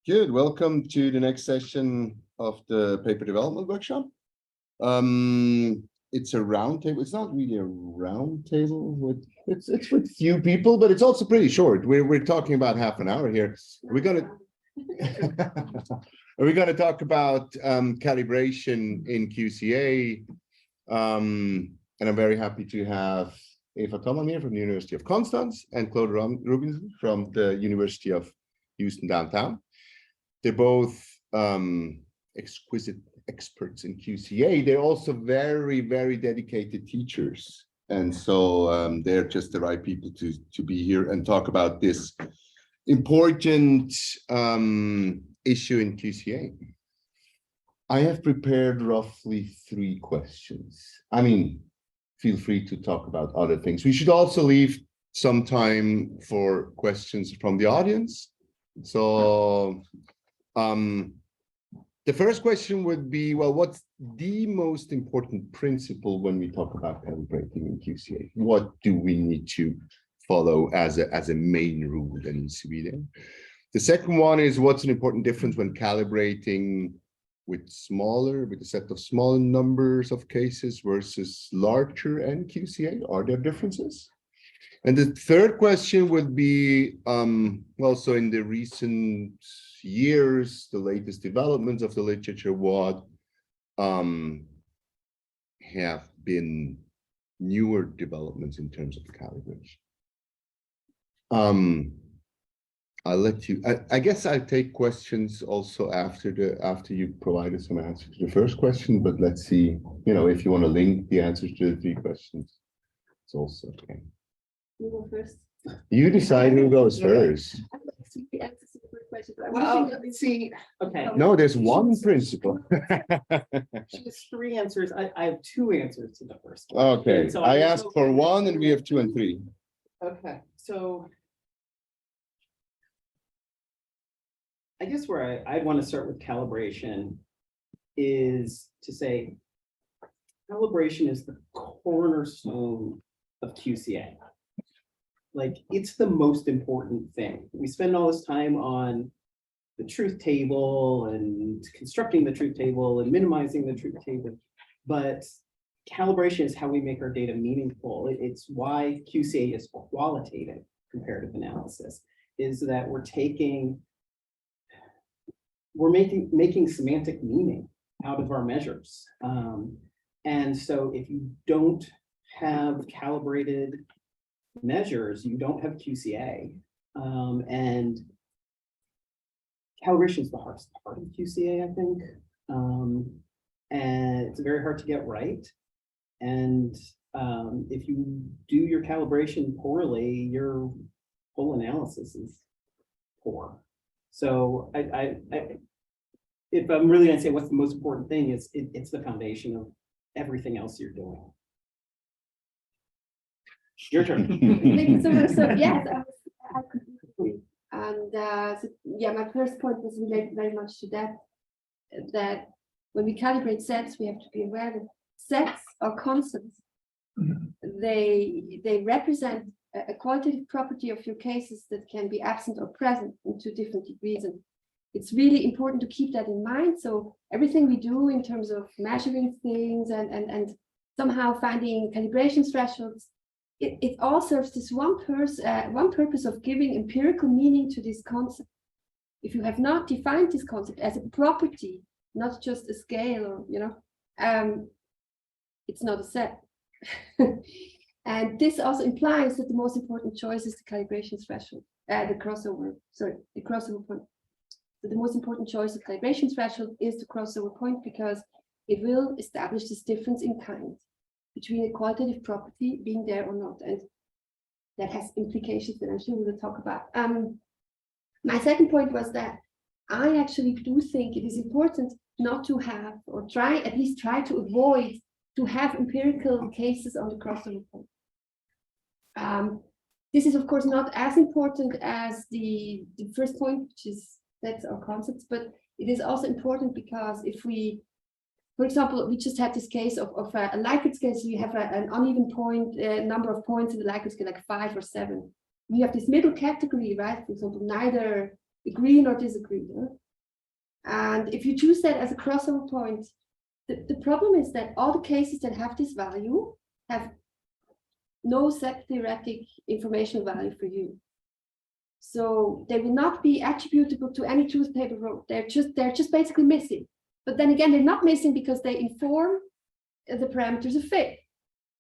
Good. Welcome to the next session of the paper development workshop. It's a round table. It's not really a round table with it's with few people, but it's also pretty short. We're talking about half an hour here. We're gonna talk about calibration in QCA. And I'm very happy to have Eva Thomann here from the University of Constance and Claude Rubinson from the University of Houston downtown. They're both exquisite experts in QCA. They're also very, very dedicated teachers. And so they're just the right people to be here and talk about this important issue in QCA. I have prepared roughly 3 questions. I mean, feel free to talk about other things. We should also leave some time for questions from the audience. So the first question would be, well, what's the most important principle when we talk about calibrating in QCA? What do we need to follow as a main rule that needs to be there? The second one is, what's an important difference when calibrating with a set of smaller numbers of cases versus larger NQCA? Are there differences? And the third question would be, also in the recent years, the latest developments of the literature, what have been newer developments in terms of calibration? I'll let you, I guess I'll take questions also after you provided some answers to the first question, but let's see, if you want to link the answers to the 3 questions, it's also okay. You go first. You decide who goes first. Well, see, okay. No, there's one principle. She has 3 answers. I have 2 answers to the first one. Okay, So I asked for 1 and we have 2 and 3. Okay, so I guess where I'd want to start with calibration is to say calibration is the cornerstone of QCA. Like, it's the most important thing. We spend all this time on the truth table and constructing the truth table and minimizing the truth table, but calibration is how we make our data meaningful. It's why QCA is qualitative comparative analysis, is that we're making semantic meaning out of our measures. And so if you don't have calibrated measures, you don't have QCA. And calibration is the hardest part of QCA, I think. And it's very hard to get right. And if you do your calibration poorly, your whole analysis is poor. So if I'm really going to say what's the most important thing, it's the foundation of everything else you're doing. Your turn. Thank you so much. So yes, I completely agree. And yeah, my first point was related very much to that when we calibrate sets, we have to be aware that sets are constants. They represent a qualitative property of your cases that can be absent or present in 2 different degrees. And it's really important to keep that in mind. So everything we do in terms of measuring things and somehow finding calibration thresholds, it all serves this one purpose of giving empirical meaning to this concept. If you have not defined this concept as a property, not just a scale, or it's not a set. And this also implies that the most important choice is the calibration threshold, the crossover point. So the most important choice of calibration threshold is the crossover point, because it will establish this difference in kind between a qualitative property being there or not, and that has implications that I'm sure we will talk about. My second point was that I actually do think it is important not to have, or at least try to avoid to have empirical cases on the crossover point. This is of course not as important as the first point, which is sets or concepts, but it is also important because if we, for example, we just had this case of a Likert scale. So you have an uneven number of points in the Likert scale, like 5 or 7. We have this middle category, right? For example, neither agreeing or disagreeing. Huh? And if you choose that as a crossover point, the problem is that all the cases that have this value have no set theoretic informational value for you. So they will not be attributable to any truth table row. They're just basically missing. But then again, they're not missing because they inform the parameters of fit.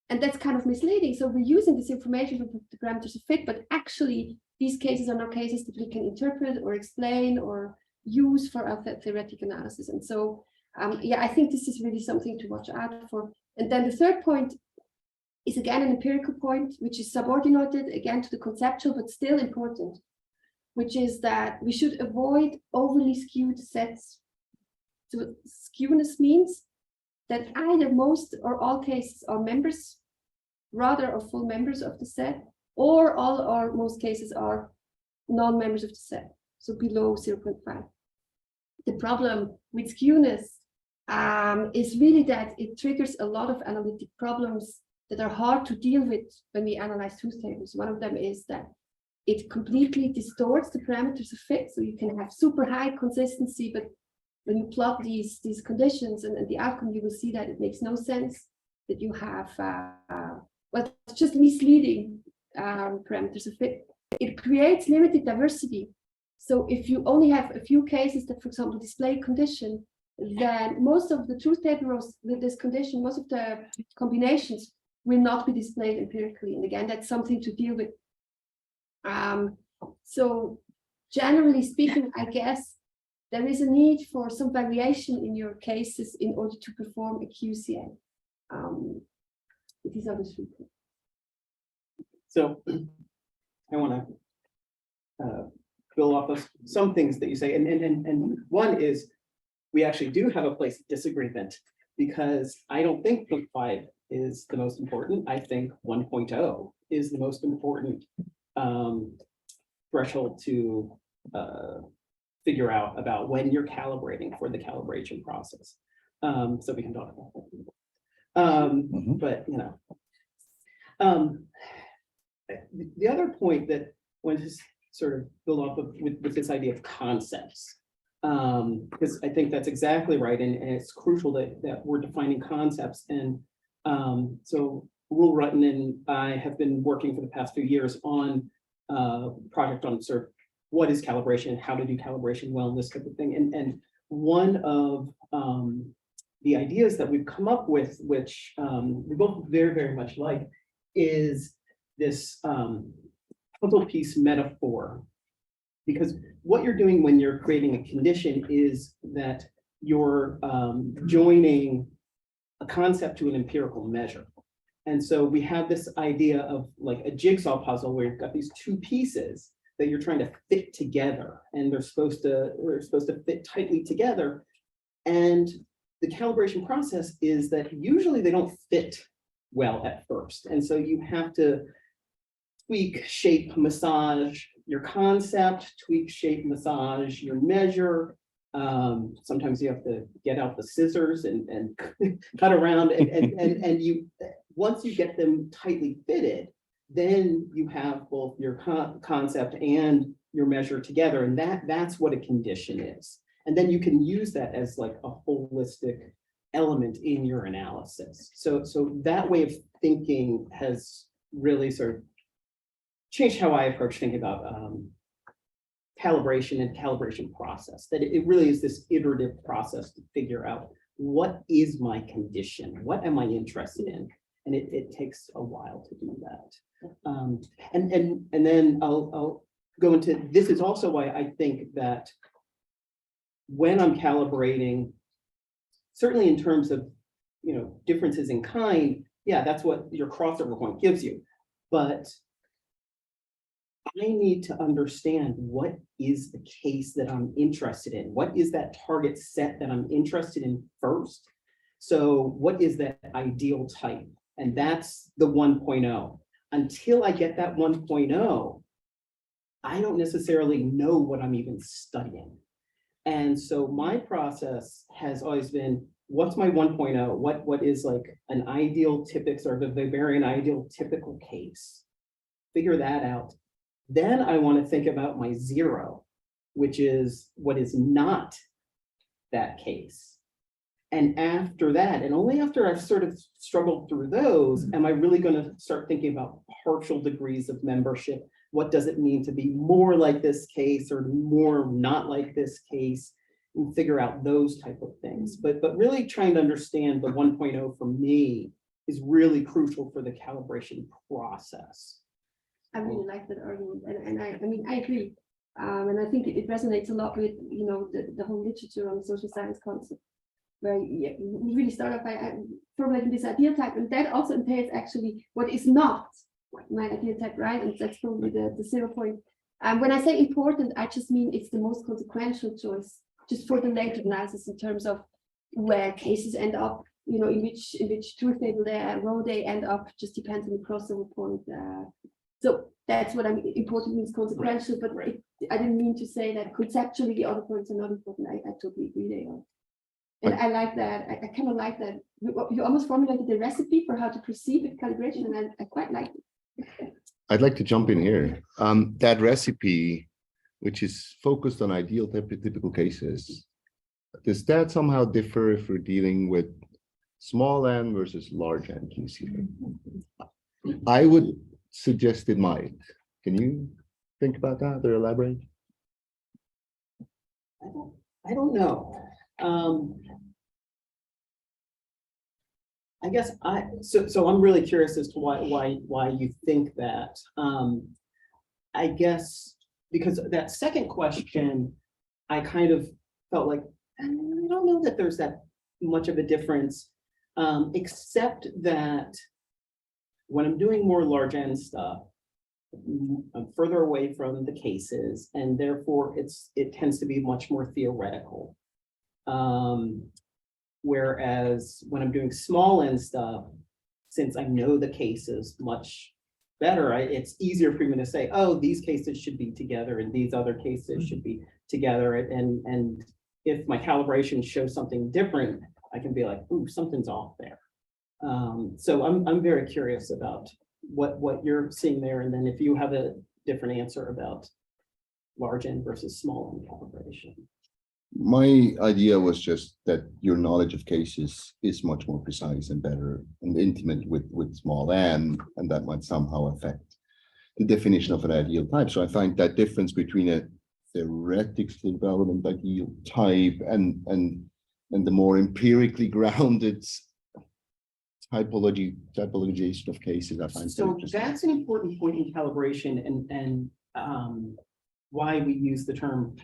And that's kind of misleading. So we're using this information for the parameters of fit, but actually these cases are not cases that we can interpret or explain or use for our theoretic analysis. And so, yeah, I think this is really something to watch out for. And then the third point is again an empirical point, which is subordinated again to the conceptual, but still important, which is that we should avoid overly skewed sets. So skewness means that either most or all cases are members, rather or full members of the set, or all or most cases are non-members of the set, so below 0.5. The problem with skewness is really that it triggers a lot of analytic problems that are hard to deal with when we analyze truth tables. One of them is that it completely distorts the parameters of fit, so you can have super high consistency, but when you plot these conditions and the outcome, you will see that it makes no sense, that you have, well, it's just misleading parameters of fit. It creates limited diversity. So if you only have a few cases that, for example, display condition, then most of the truth table rows with this condition, most of the combinations will not be displayed empirically. And again, that's something to deal with. So generally speaking, I guess, there is a need for some variation in your cases in order to perform a QCA. These are the three things. So I want to build off of some things that you say. And one is we actually do have a place of disagreement, because I don't think 0.5 is the most important. I think 1.0 is the most important threshold to figure out about when you're calibrating for the calibration process. So we can talk about that. But you know, the other point that I want to sort of build off of with this idea of concepts, because I think that's exactly right, and it's crucial that we're defining concepts. And so Roel Rutten and I have been working for the past few years on a project on sort of what is calibration, how to do calibration well, and this type of thing. And one of the ideas that we've come up with, which we both very, very much like, is this puzzle piece metaphor. Because what you're doing when you're creating a condition is that you're joining a concept to an empirical measure. And so we have this idea of like a jigsaw puzzle where you've got these two pieces that you're trying to fit together, and they're supposed to fit tightly together. And the calibration process is that usually they don't fit well at first. And so you have to tweak, shape, massage your concept, tweak, shape, massage your measure. Sometimes you have to get out the scissors and cut around, and you, once you get them tightly fitted, then you have both your concept and your measure together, and that's what a condition is. And then you can use that as like a holistic element in your analysis. So that way of thinking has really sort of changed how I approach thinking about calibration and calibration process, that it really is this iterative process to figure out what is my condition, what am I interested in, and it takes a while to do that. And then I'll go into, this is also why I think that when I'm calibrating, certainly in terms of, you know, differences in kind, yeah, that's what your crossover point gives you. But I need to understand what is the case that I'm interested in. What is that target set that I'm interested in first? So what is that ideal type? And that's the 1.0. Until I get that 1.0, I don't necessarily know what I'm even studying. And so my process has always been, what's my 1.0? What is like an ideal typics or the Weberian ideal typical case? Figure that out. Then I want to think about my 0. which is what is not that case. And after that, and only after I've sort of struggled through those, am I really going to start thinking about partial degrees of membership. What does it mean to be more like this case or more not like this case, and figure out those type of things. But really trying to understand the 1.0 for me is really crucial for the calibration process. I really like that argument, and I mean, I agree. And I think it resonates a lot with, you know, the whole literature on the social science concept, where we really start off by formulating this ideal type, and that also entails actually what is not my ideal type, right? And that's probably the 0 point. When I say important, I just mean it's the most consequential choice, just for the later analysis in terms of where cases end up, you know, in which truth table row they end up, just depends on the crossover point. So that's what I mean. Important means consequential, but I didn't mean to say that conceptually the other points are not important. I totally agree they are. And I like that. I kind of like that. You almost formulated the recipe for how to proceed with calibration, and I quite like it. I'd like to jump in here. That recipe, which is focused on ideal typical cases, does that somehow differ if we're dealing with small n versus large n QCA? I would suggest it might. Can you think about that or elaborate? I don't know. I guess so I'm really curious as to why you think that. I guess because that second question, I kind of felt like I don't know that there's that much of a difference, except that when I'm doing more large N stuff, I'm further away from the cases, and therefore it tends to be much more theoretical. Whereas when I'm doing small N stuff, since I know the cases much better, it's easier for me to say, oh, these cases should be together and these other cases should be together. And if my calibration shows something different, I can be like, ooh, something's off there. So I'm very curious about what you're seeing there. And then if you have a different answer about large N versus small N calibration. My idea was just that your knowledge of cases is much more precise and better and intimate with small n, and that might somehow affect the definition of an ideal type. So I find that difference between a theoretically relevant ideal type and the more empirically grounded typologization of cases, I find so that's an important point in calibration, and why we use the term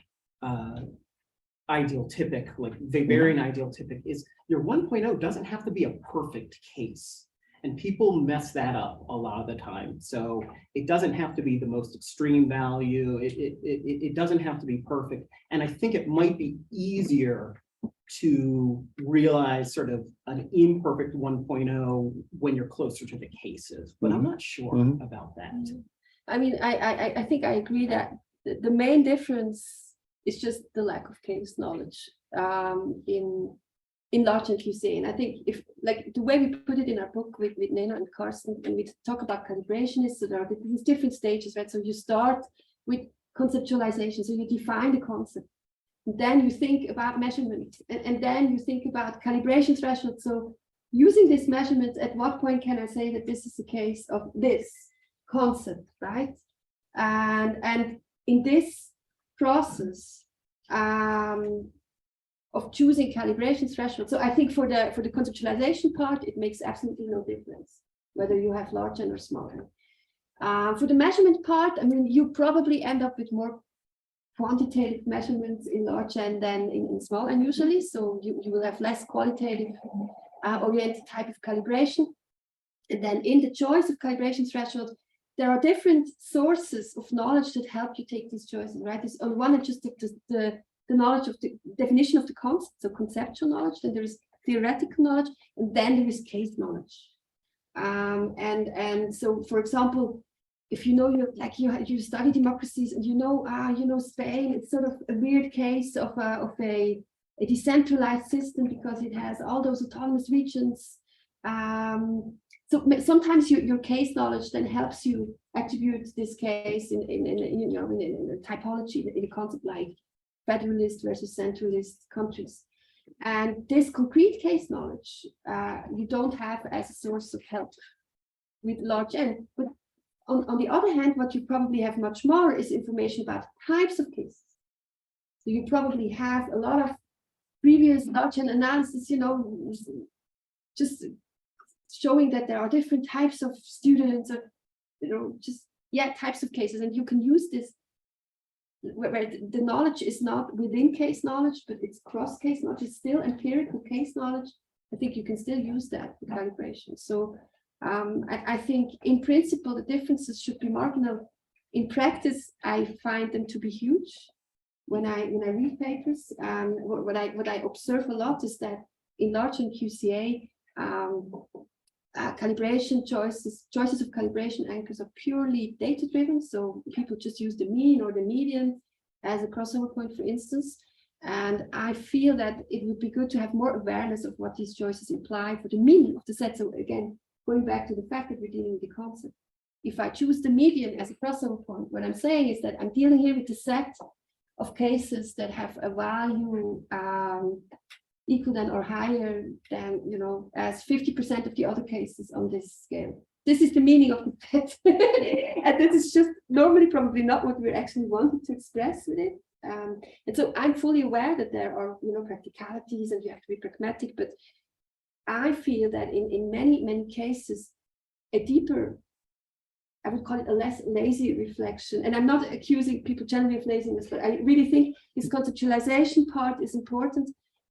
ideal typic, like the variant ideal typic, is your 1.0 doesn't have to be a perfect case. And people mess that up a lot of the time. So it doesn't have to be the most extreme value. It doesn't have to be perfect. And I think it might be easier to realize sort of an imperfect 1.0 when you're closer to the cases, but I'm not sure about that. I mean, I think I agree that the main difference is just the lack of case knowledge in large QCA. And I think if, like, the way we put it in our book with Nena and Carsten, and we talk about calibration, is so there are these different stages, right? So you start with conceptualization, so you define the concept, and then you think about measurement, and then you think about calibration threshold. So using this measurement, at what point can I say that this is a case of this concept, right? And in this process of choosing calibration threshold. So I think for the conceptualization part, it makes absolutely no difference whether you have large N or small N. For the measurement part, I mean, you probably end up with more quantitative measurements in large N than in small N usually. So you will have less qualitative oriented type of calibration. And then in the choice of calibration threshold, there are different sources of knowledge that help you take these choices, right? It's on one hand just the knowledge of the definition of the concept, so conceptual knowledge, then there is theoretical knowledge, and then there is case knowledge. And so, for example, if you know you study democracies and you know Spain, it's sort of a weird case of a decentralized system because it has all those autonomous regions. So sometimes your case knowledge then helps you attribute this case in a typology, in a concept like federalist versus centralist countries. And this concrete case knowledge you don't have as a source of help with large N. But on the other hand, what you probably have much more is information about types of cases. So you probably have a lot of previous large N analysis, just showing that there are different types of students, or types of cases, and you can use this where the knowledge is not within case knowledge, but it's cross case knowledge. It's still empirical case knowledge. I think you can still use that for calibration. So I think in principle the differences should be marginal. In practice, I find them to be huge when I read papers. What I observe a lot is that in large and QCA, calibration choices of calibration anchors are purely data driven. So people just use the mean or the median as a crossover point, for instance. And I feel that it would be good to have more awareness of what these choices imply for the meaning of the set. So again, going back to the fact that we're dealing with the concept. If I choose the median as a crossover point, what I'm saying is that I'm dealing here with a set of cases that have a value equal than or higher than, as 50% of the other cases on this scale. This is the meaning of the set. And this is just normally probably not what we're actually wanting to express with it. And so I'm fully aware that there are, practicalities and you have to be pragmatic, but I feel that in many cases, a deeper, I would call it a less lazy reflection. And I'm not accusing people generally of laziness, but I really think this conceptualization part is important.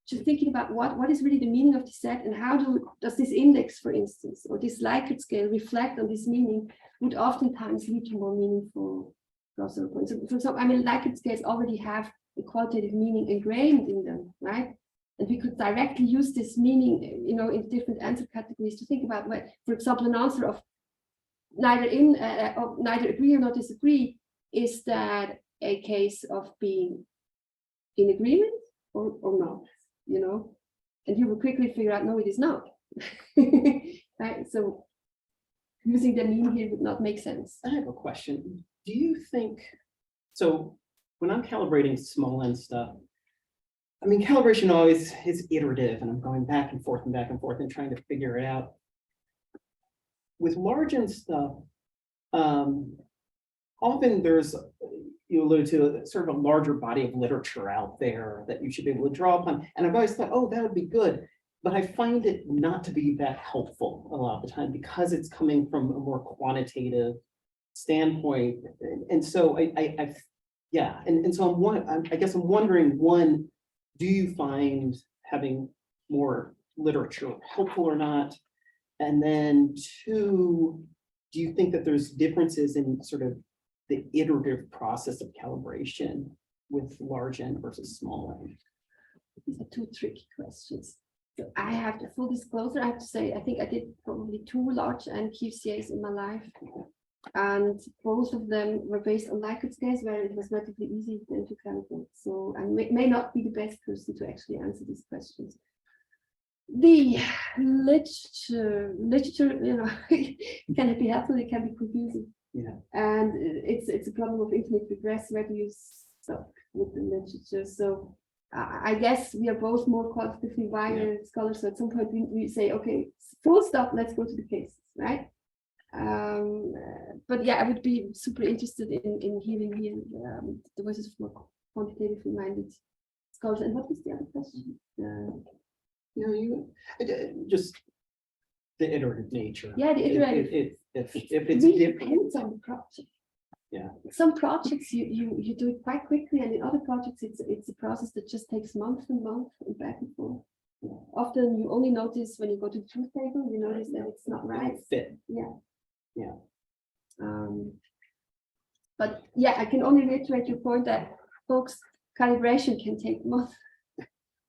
Just thinking about what is really the meaning of the set, and how does this index, for instance, or this Likert scale reflect on this meaning, would oftentimes lead to more meaningful crossover points. So, for example, Likert scales already have a qualitative meaning ingrained in them, right? And we could directly use this meaning, in different answer categories to think about, for example, an answer of neither agree or not disagree. Is that a case of being in agreement or not? And you will quickly figure out, no, it is not. Right? So using the mean here would not make sense. I have a question. Do you think, so when I'm calibrating small n stuff, calibration always is iterative, and I'm going back and forth and trying to figure it out. With large n stuff, often there's, you alluded to sort of a larger body of literature out there that you should be able to draw upon. And I've always thought, oh, that would be good. But I find it not to be that helpful a lot of the time because it's coming from a more quantitative standpoint. And so I guess I'm wondering, one, do you find having more literature helpful or not? And then two, do you think that there's differences in sort of the iterative process of calibration with large n versus small n? These are two tricky questions. So I have the full disclosure. I have to say, I think I did probably 2 large n QCAs in my life. And both of them were based on Likert scales where it was relatively easy then to calibrate. So I may not be the best person to actually answer these questions. The literature, can be helpful, it can be confusing. Yeah. And it's a problem of infinite regress. Where do you stop with the literature? So I guess we are both more qualitatively wired scholars. So at some point we say, okay, full stop, let's go to the cases, right? But yeah, I would be super interested in hearing here the voices of more quantitatively minded scholars. And what was the other question? Just the iterative nature. Yeah, the iterative. If it's really different. depends on the project. Yeah. Some projects you do it quite quickly, and in other projects it's a process that just takes months and months and back and forth. Yeah. Often you only notice when you go to the truth table, you notice that it's not right. Fit. Yeah. Yeah. But yeah, I can only reiterate your point that folks, calibration can take months.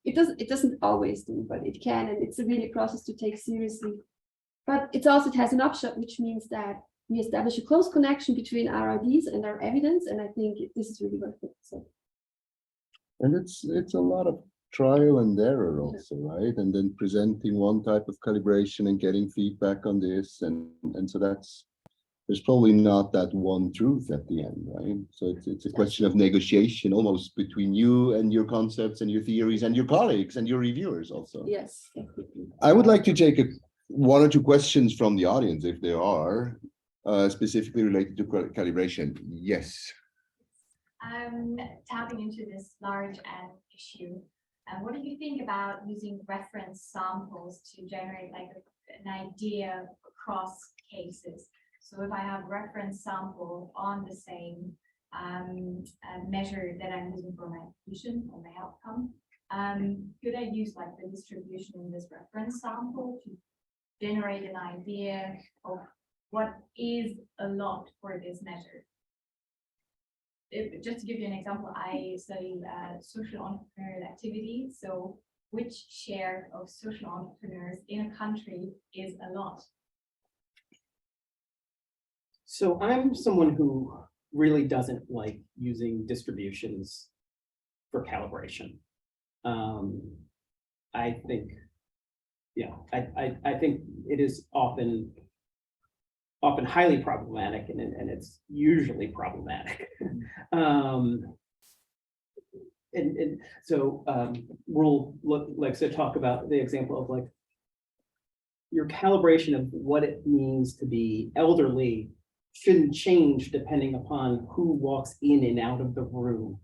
It doesn't always do, but it can, and it's a really process to take seriously. But it has an upshot, which means that we establish a close connection between our ideas and our evidence, and I think this is really worth it. So. And it's a lot of trial and error also, right? And then presenting one type of calibration and getting feedback on this, and so that's there's probably not that one truth at the end, right? So it's a question of negotiation almost between you and your concepts and your theories and your colleagues and your reviewers also. Yes, definitely. I would like to take one or two questions from the audience, if there are, specifically related to calibration. Yes. Tapping into this large N issue, what do you think about using reference samples to generate like an idea across cases? So if I have reference sample on the same measure that I'm using for my inclusion or my outcome, could I use like the distribution in this reference sample to generate an idea of what is a lot for this measure? Just to give you an example, I study social entrepreneurial activity. So which share of social entrepreneurs in a country is a lot? So I'm someone who really doesn't like using distributions for calibration. I think, yeah, I think it is often highly problematic, and it's usually problematic. We'll like to talk about the example of like your calibration of what it means to be elderly shouldn't change depending upon who walks in and out of the room,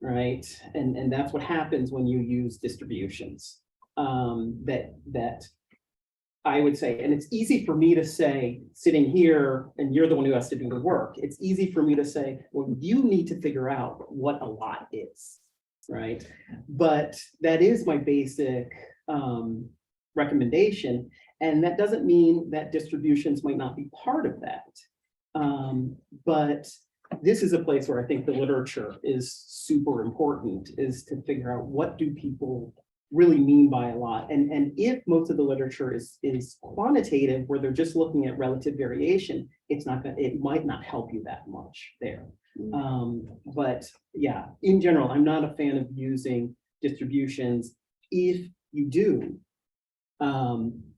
right? And that's what happens when you use distributions. That I would say, and it's easy for me to say, sitting here, and you're the one who has to do the work. It's easy for me to say, well, you need to figure out what a lot is, right? But that is my basic recommendation. And that doesn't mean that distributions might not be part of that. But this is a place where I think the literature is super important, is to figure out what do people really mean by a lot. And if most of the literature is quantitative, where they're just looking at relative variation, it might not help you that much there. But yeah, in general, I'm not a fan of using distributions. If you do,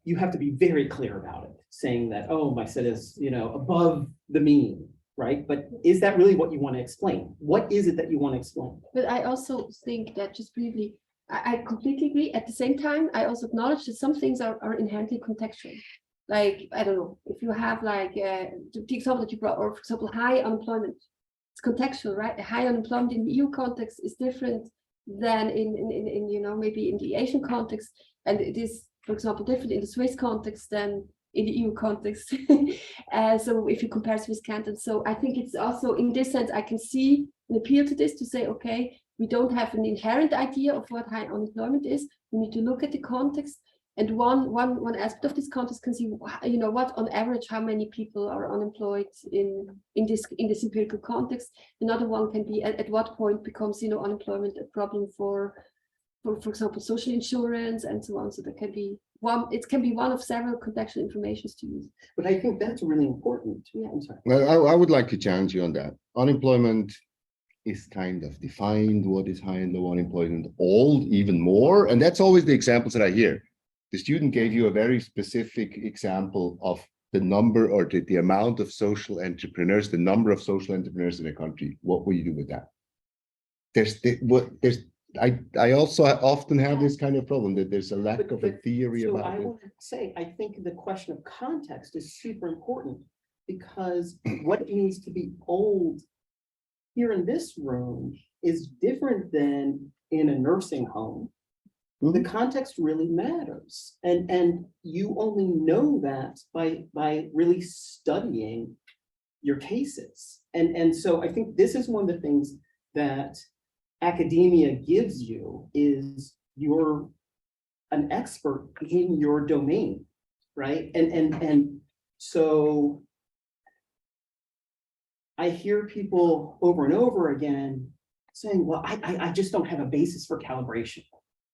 you have to be very clear about it, saying that, oh, my set is, above the mean, right? But is that really what you want to explain? What is it that you want to explain? But I also think that, just briefly, I completely agree. At the same time, I also acknowledge that some things are inherently contextual. Like, I don't know, if you have like the example that you brought, or for example, high unemployment, it's contextual, right? High unemployment in the EU context is different than in maybe in the Asian context, and it is, for example, different in the Swiss context than in the EU context. So if you compare Swiss cantons, so I think it's also in this sense I can see an appeal to this, to say, okay, we don't have an inherent idea of what high unemployment is. We need to look at the context, and one aspect of this context can see, what on average, how many people are unemployed in this empirical context. Another one can be at what point becomes unemployment a problem for example, social insurance and so on. So there can be one. It can be one of several contextual informations to use. But I think that's really important. Yeah. I'm sorry. Well, I would like to challenge you on that. Unemployment is kind of defined. What is high and low unemployment? Old, even more. And that's always the examples that I hear. The student gave you a very specific example of the number or the amount of social entrepreneurs, the number of social entrepreneurs in a country. What will you do with that? I also often have this kind of problem, that there's a lack of a theory So about I it. want to say, I think the question of context is super important, because what it means to be old here in this room is different than in a nursing home. The context really matters. And you only know that by really studying your cases. And so I think this is one of the things that academia gives you, is you're an expert in your domain, right? And so I hear people over and over again saying, well, I just don't have a basis for calibration.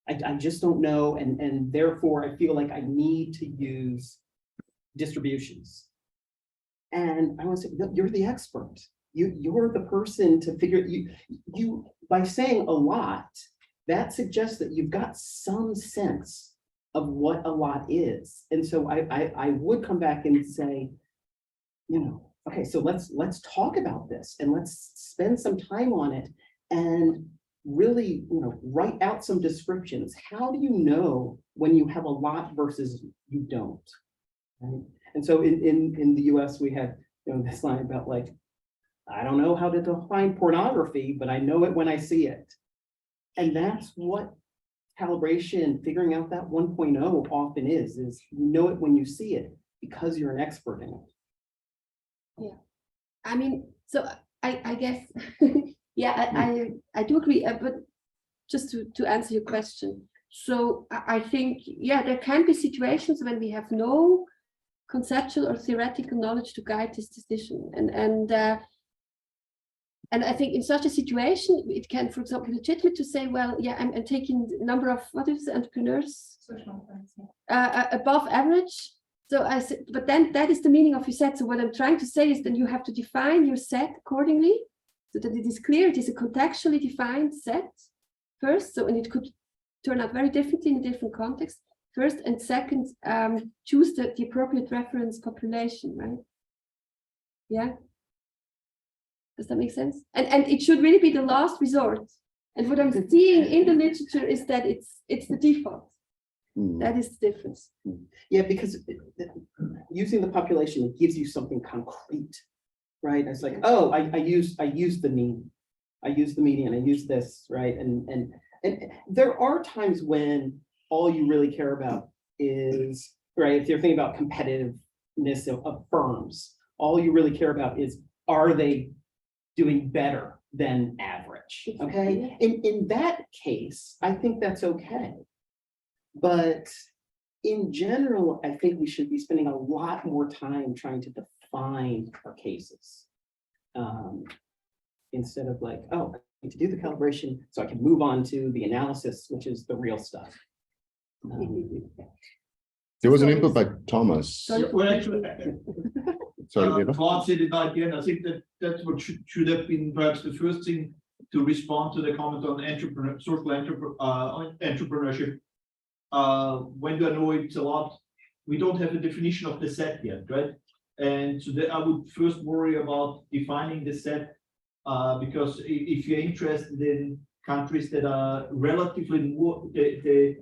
I just don't know, and therefore I feel like I need to use distributions. And I want to say, no, you're the expert. You're the person to figure you by saying a lot, that suggests that you've got some sense of what a lot is. And so I would come back and say, Okay, so let's talk about this and let's spend some time on it and really, write out some descriptions. How do you know when you have a lot versus you don't? Right? And so in the US, we have this line about like, I don't know how to define pornography, but I know it when I see it. And that's what calibration, figuring out that 1.0 often is you know it when you see it because you're an expert in it. Yeah, I mean, so I guess, yeah, I do agree, but just to answer your question. So I think, yeah, there can be situations when we have no conceptual or theoretical knowledge to guide this decision. And I think in such a situation, it can, for example, be legitimate to say, well, yeah, I'm taking the number of, what is it, entrepreneurs? Above average. So I said, but then that is the meaning of your set. So what I'm trying to say is that you have to define your set accordingly so that it is clear it is a contextually defined set first. So, and it could turn out very differently in a different context. First and second, choose the appropriate reference population, right? Yeah. Does that make sense? And it should really be the last resort. And what I'm seeing in the literature is that it's the default. That is the difference. Yeah, because using the population, it gives you something concrete, right? It's like, oh, I use the mean, I use the median, I use this, right? And there are times when all you really care about is, right? If you're thinking about competitiveness of firms, all you really care about is, are they doing better than average? Okay, in that case, I think that's okay. But in general, I think we should be spending a lot more time trying to define our cases. Instead of like, oh, I need to do the calibration so I can move on to the analysis, which is the real stuff. There was an input by Thomas. Well, actually, Sorry, Claude said it again. I think that's what should have been perhaps the first thing to respond to the comment on social entrepreneurship. When do I know it's a lot? We don't have a definition of the set yet, right? And so I would first worry about defining the set, because if you're interested in countries that are relatively more, the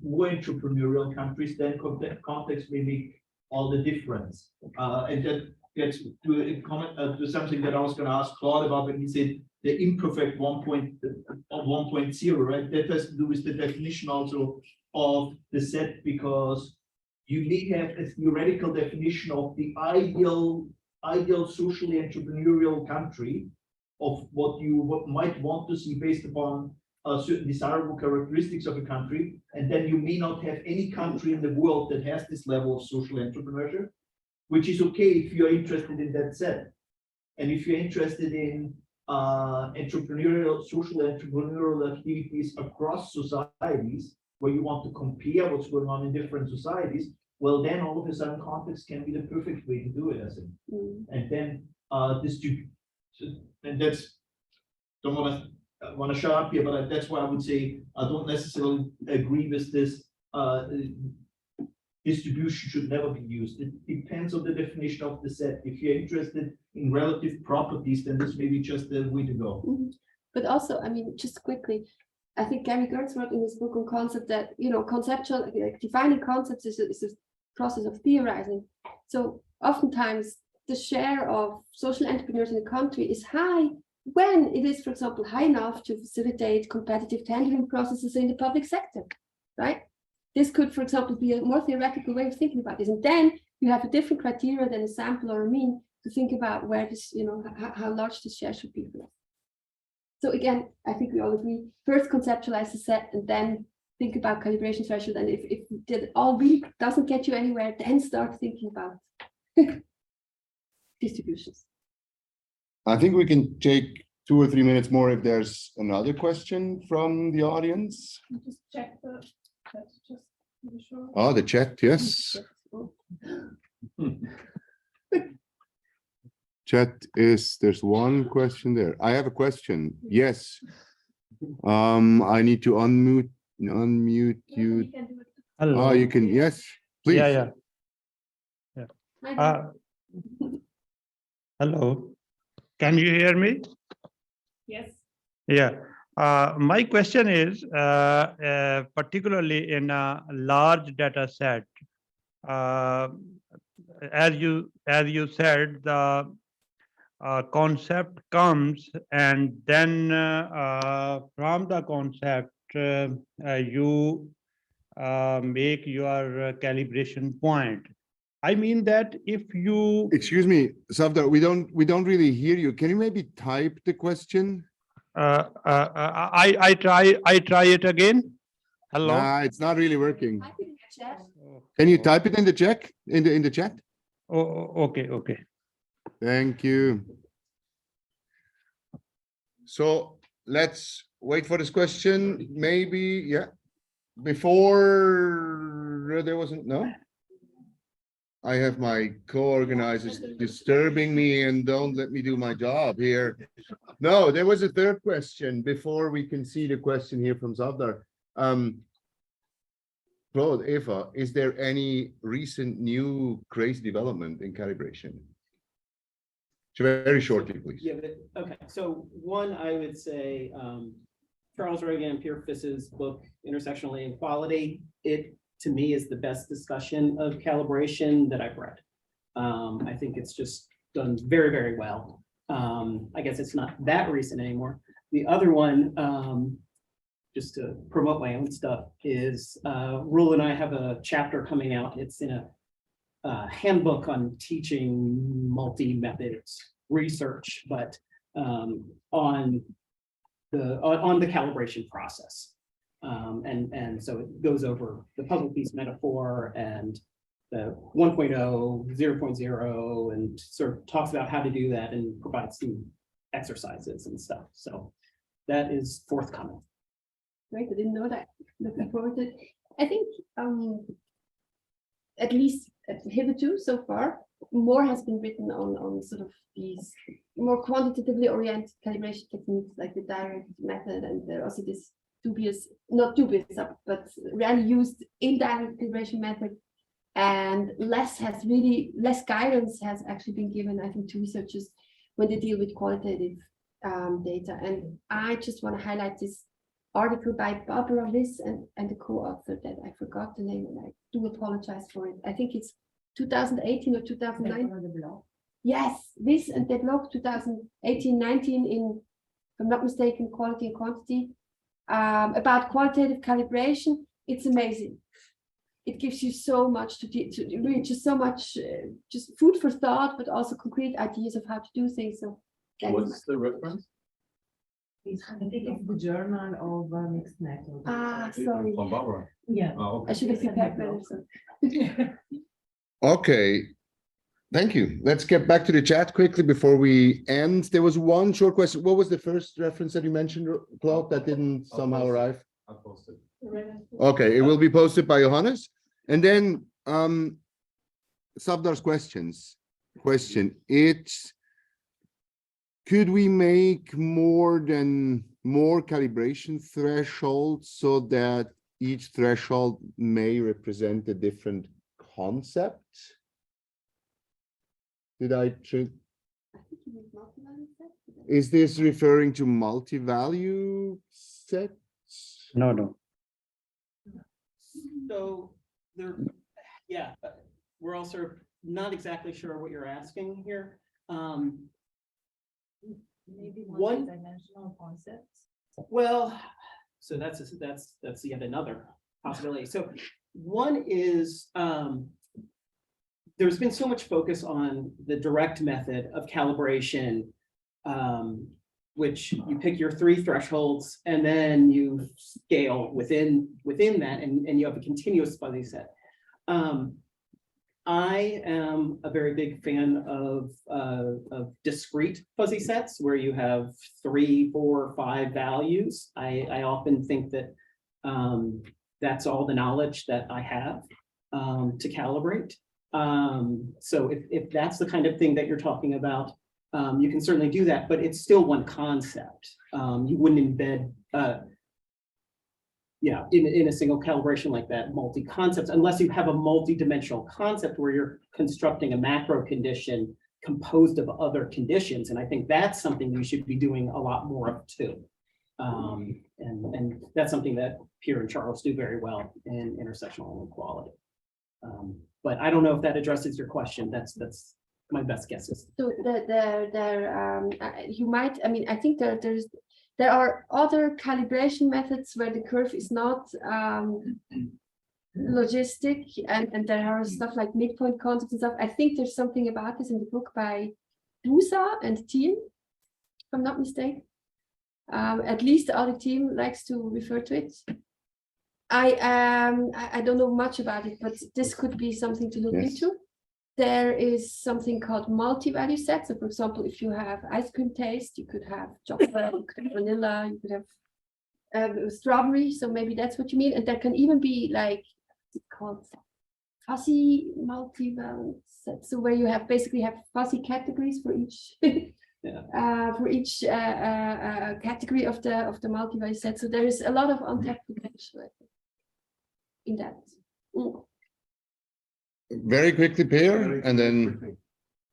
more entrepreneurial countries, then context may make all the difference. And that gets to a comment to something that I was going to ask Claude about when he said the imperfect 1.0, right? That has to do with the definition also of the set, because you may have a theoretical definition of the ideal socially entrepreneurial country of what you might want to see based upon certain desirable characteristics of a country, and then you may not have any country in the world that has this level of social entrepreneurship, which is okay if you're interested in that set. And if you're interested in social entrepreneurial activities across societies, where you want to compare what's going on in different societies, well, then all of a sudden context can be the perfect way to do it, I think. And then and that's, don't want to shut up here, but that's why I would say I don't necessarily agree with this. Distribution should never be used. It depends on the definition of the set. If you're interested in relative properties, then this may be just the way to go. But also, I mean, just quickly, I think Gary Gertz wrote in his book on concept that, conceptual, like defining concepts is a process of theorizing. So oftentimes the share of social entrepreneurs in the country is high when it is, for example, high enough to facilitate competitive tendering processes in the public sector, right? This could, for example, be a more theoretical way of thinking about this. And then you have a different criteria than a sample or a mean to think about where this, how large this share should be. So again, I think we all agree, first conceptualize the set and then think about calibration threshold. And if that all really doesn't get you anywhere, then start thinking about distributions. I think we can take 2 or 3 minutes more if there's another question from the audience. Just check the chat, just to be sure. Oh, the chat, yes. Chat there's one question there. I have a question. Yes. I need to unmute you. Can do it. Hello. Oh, you can, yes, please. Yeah. Hello, can you hear me? Yes. Yeah, my question is, particularly in a large data set, as you said, the concept comes, and then from the concept, you make your calibration point. I mean that if you Excuse me, Savdar, we don't really hear you. Can you maybe type the question? I try it again. Hello. Nah, it's not really working. Type it in the chat. Can you type it in the chat? In the chat? Okay. Thank you. So let's wait for this question. Maybe, yeah. Before there wasn't, no? I have my co-organizers disturbing me and don't let me do my job here. No, there was a third question before we can see the question here from Zavdar. Claude, Eva, is there any recent new crazy development in calibration? Very shortly, please. Yeah, okay, so one, I would say, Charles Reagan and Pierre Fiss's book, Intersectional Inequality, it, to me, is the best discussion of calibration that I've read. I think it's just done very, very well. I guess it's not that recent anymore. The other one, just to promote my own stuff, is Rule and I have a chapter coming out. It's in a handbook on teaching multi-methods research, but on the calibration process. And so it goes over the puzzle piece metaphor and the 1.0, 0.0, and sort of talks about how to do that and provides some exercises and stuff. So that is forthcoming. Great, I didn't know that. Looking forward to it. I think at least hitherto so far, more has been written on sort of these more quantitatively oriented calibration techniques like the direct method, and there also this not dubious, but rarely used indirect calibration method, and less guidance has actually been given, I think, to researchers when they deal with qualitative data. And I just want to highlight this article by Barbara Liss and the co-author that I forgot the name, and I do apologize for it. I think it's 2018 or 2009. Yes, this and the blog 2018-19 in, if I'm not mistaken, Quality and Quantity, about qualitative calibration. It's amazing. It gives you so much to really just so much just food for thought, but also concrete ideas of how to do things. So what's the reference? I think it's the Journal of Mixed Methods. Ah, sorry. From Barbara. Yeah. Oh, okay. I should have prepared better. So. Okay, thank you. Let's get back to the chat quickly before we end. There was one short question. What was the first reference that you mentioned, Claude, that didn't somehow arrive? I'll post it. Okay, it will be posted by Johannes. And then Savdar's question, it's, could we make more calibration thresholds so that each threshold may represent a different concept? Is this referring to multi-value sets? No. So there, yeah, we're also not exactly sure what you're asking here. Maybe One- multi-dimensional concepts. Well, so that's yet another possibility. So one is, there's been so much focus on the direct method of calibration, which you pick your 3 thresholds and then you scale within that, and you have a continuous fuzzy set. I am a very big fan of discrete fuzzy sets where you have 3, 4, 5 values. I often think that that's all the knowledge that I have to calibrate. So if that's the kind of thing that you're talking about, you can certainly do that, but it's still one concept. You wouldn't embed Yeah, in a single calibration like that, multi-concepts, unless you have a multi-dimensional concept where you're constructing a macro condition composed of other conditions. And I think that's something you should be doing a lot more of too. And that's something that Pierre and Charles do very well in intersectional inequality. But I don't know if that addresses your question. That's my best guess is. So you might, I mean, I think there are other calibration methods where the curve is not logistic, and there are stuff like midpoint concepts and stuff. I think there's something about this in the book by Dusa and team, if I'm not mistaken. At least the other team likes to refer to it. I don't know much about it, but this could be something to look into. There is something called multi-value set. So for example, if you have ice cream taste, you could have chocolate, you could have vanilla, you could have strawberry. So maybe that's what you mean. And there can even be like, it's called fuzzy multi-value set. So where you have basically have fuzzy categories for each category of the multi-value set. So there is a lot of untapped potential, I think, in that. Very quickly, Pierre, and then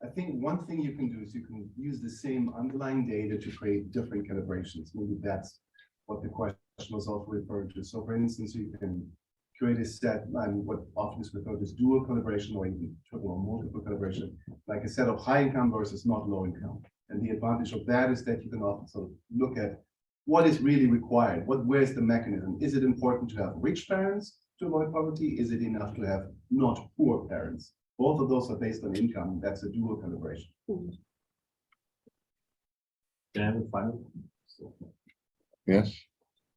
I think one thing you can do is you can use the same underlying data to create different calibrations. Maybe that's what the question was also referring to. So for instance, you can create a set, and what often is referred to as dual calibration or even triple or multiple calibration, like a set of high income versus not low income. And the advantage of that is that you can often sort of look at what is really required. Where's the mechanism? Is it important to have rich parents to avoid poverty? Is it enough to have not poor parents? Both of those are based on income. That's a dual calibration. Can I have a final? yes,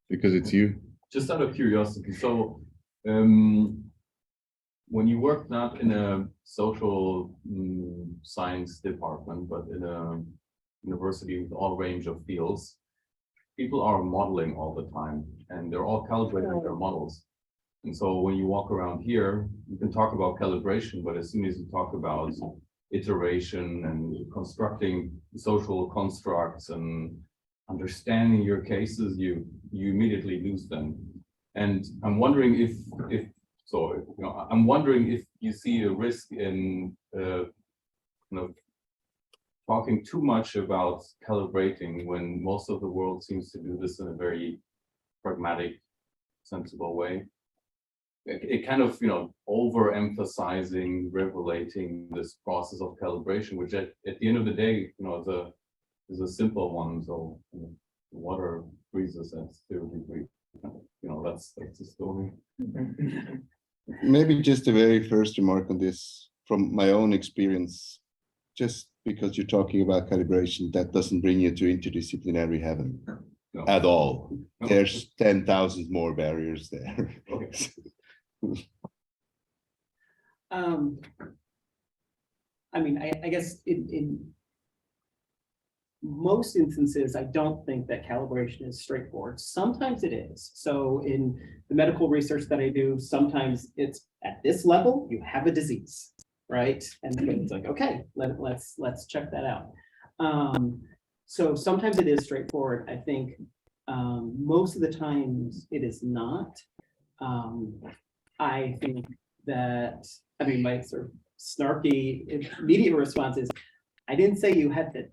because it's you. Just out of curiosity, so when you work not in a social science department, but in a university with all range of fields, people are modeling all the time, and they're all calibrating their models. And so when you walk around here, you can talk about calibration, but as soon as you talk about iteration and constructing social constructs and understanding your cases, you immediately lose them. And I'm wondering if I'm wondering if you see a risk in talking too much about calibrating when most of the world seems to do this in a very pragmatic, sensible way. It kind of, overemphasizing, revelating this process of calibration, which at the end of the day, is a simple one. So water freezes at 0 degrees. That's the story. Maybe just a very first remark on this from my own experience. Just because you're talking about calibration, that doesn't bring you to interdisciplinary heaven at all. No. There's 10,000 more barriers there. Okay. I guess in most instances, I don't think that calibration is straightforward. Sometimes it is. So in the medical research that I do, sometimes it's at this level, you have a disease, right? And it's like, okay, let's check that out. So sometimes it is straightforward. I think most of the times it is not. I think that, my sort of snarky immediate response is, I didn't say you had to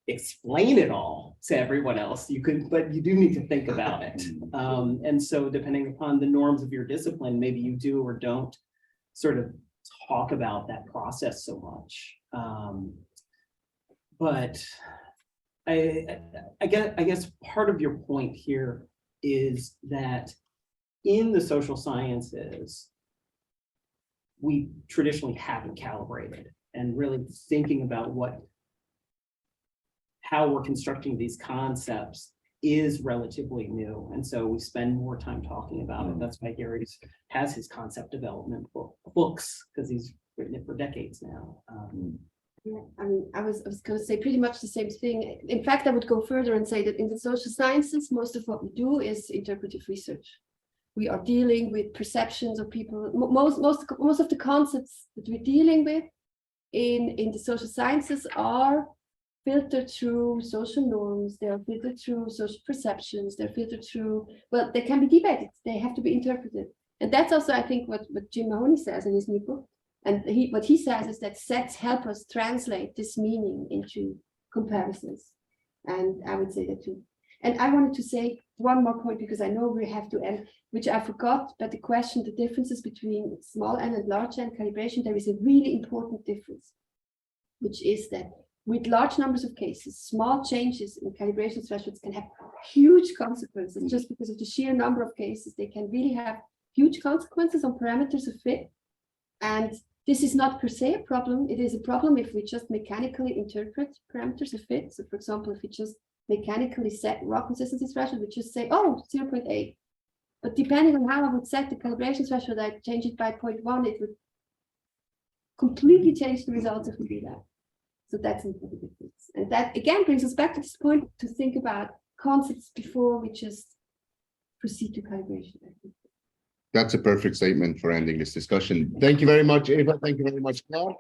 explain it all to everyone else. You could, but you do need to think about it. And so depending upon the norms of your discipline, maybe you do or don't sort of talk about that process so much. But I guess part of your point here is that in the social sciences, we traditionally haven't calibrated, and really thinking about how we're constructing these concepts is relatively new. And so we spend more time talking about it. That's why Gary has his concept development books, because he's written it for decades now. Yeah, I was going to say pretty much the same thing. In fact, I would go further and say that in the social sciences, most of what we do is interpretive research. We are dealing with perceptions of people. Most of the concepts that we're dealing with in the social sciences are filtered through social norms, they are filtered through social perceptions, they're filtered through, well, they can be debated, they have to be interpreted. And that's also, I think, what Jim Mahoney says in his new book. And what he says is that sets help us translate this meaning into comparisons. And I would say that too. And I wanted to say one more point, because I know we have to end, which I forgot, but the question, the differences between small n and large n calibration, there is a really important difference, which is that with large numbers of cases, small changes in calibration thresholds can have huge consequences. Just because of the sheer number of cases, they can really have huge consequences on parameters of fit. And this is not per se a problem. It is a problem if we just mechanically interpret parameters of fit. So for example, if we just mechanically set raw consistency threshold, we just say, oh, 0.8. But depending on how I would set the calibration threshold, I change it by 0.1, it would completely change the results if we do that. So that's an important difference. And that again brings us back to this point to think about concepts before we just proceed to calibration. I think. That's a perfect statement for ending this discussion. Thank you very much, Eva. Thank you very much, Claude.